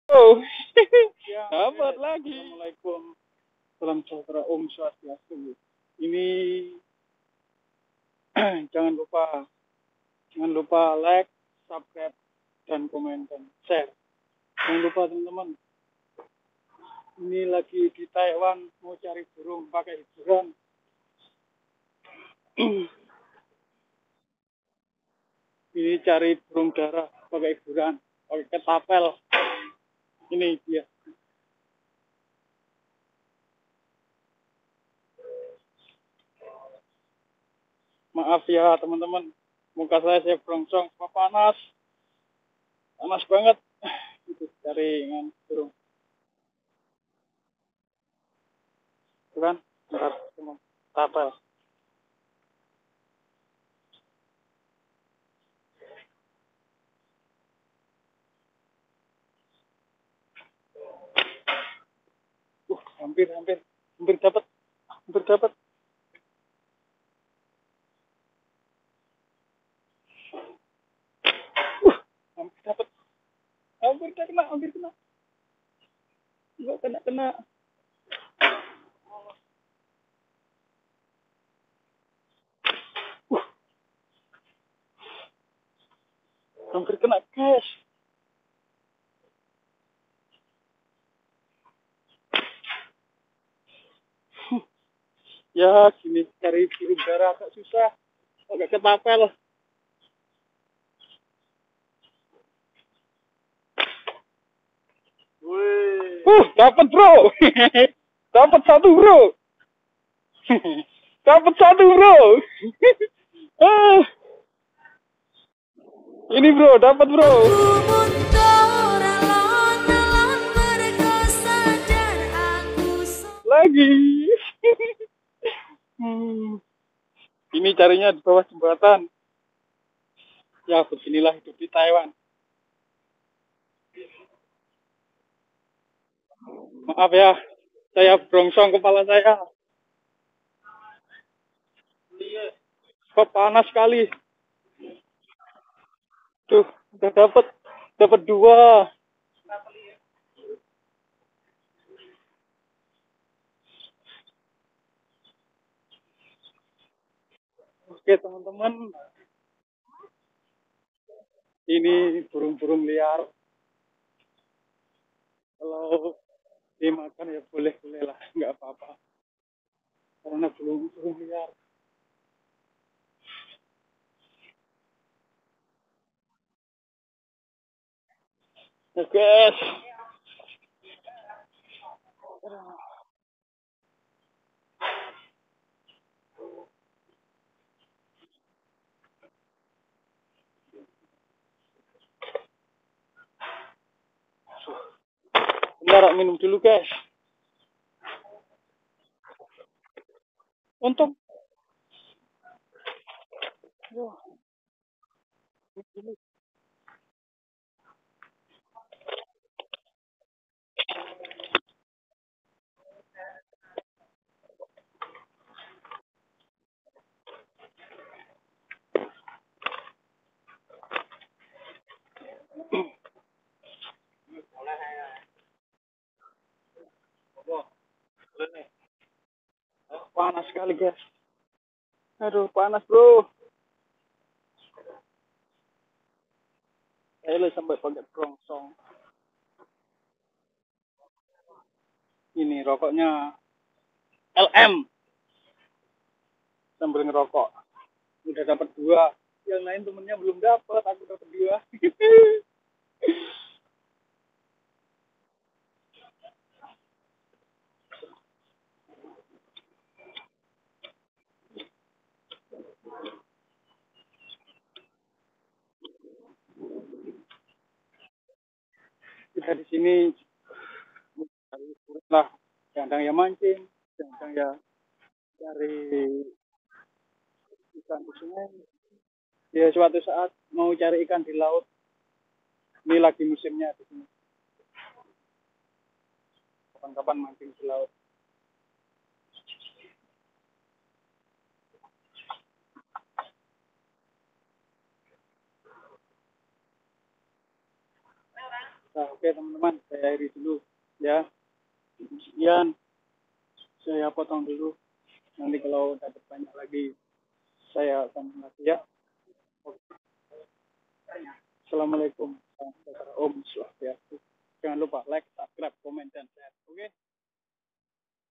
Oh, Ya, dapat lagi. Assalamualaikum. Salam sejahtera, Om Swastiastu. Ini jangan lupa like, subscribe, dan komen dan share. Jangan lupa teman-teman. Ini lagi di Taiwan mau cari burung pakai hiburan. Ini cari burung dara pakai hiburan, pakai ketapel. Ini dia. Maaf ya teman-teman, muka saya berongsong, panas banget. Itu cari burung, itu kan? Bentar, teman. Tapel. Hampir dapat, hampir dapat. Hampir dapat, hampir kena. Enggak kena. Hampir kena, guys. Ya, gini cari burung dara agak susah, agak ketapel. Dapat bro, dapat satu bro, dapat satu bro. Ini bro, dapat bro. Lagi. Ini carinya di bawah jembatan. Ya beginilah hidup di Taiwan. Maaf ya, saya berongsong kepala saya. Kok panas sekali. Tuh, udah dapat dua. Oke teman-teman, ini burung-burung liar. Kalau dimakan ya boleh-boleh lah, nggak apa-apa. Karena burung-burung liar. Ya guys. Bentar, minum dulu guys. Untung. Wah, panas sekali guys. Aduh, panas bro. Saya sampai pakai berongsong. Ini rokoknya LM sambil ngerokok. Udah dapat dua. Yang lain temennya belum dapat, aku dapat dua. Kita di sini cari lah, kadang ya mancing, kadang ya cari ikan di sungai. Ya suatu saat mau cari ikan di laut. Ini lagi musimnya di sini. Kapan-kapan mancing di laut. Nah, Oke teman-teman, saya akhiri dulu ya. Sekian, saya potong dulu. Nanti kalau dapat banyak lagi, saya sambung lagi ya. Oke. Assalamualaikum warahmatullahi wabarakatuh. Om Swastiastu. Jangan lupa like, subscribe, komen, dan share. Oke.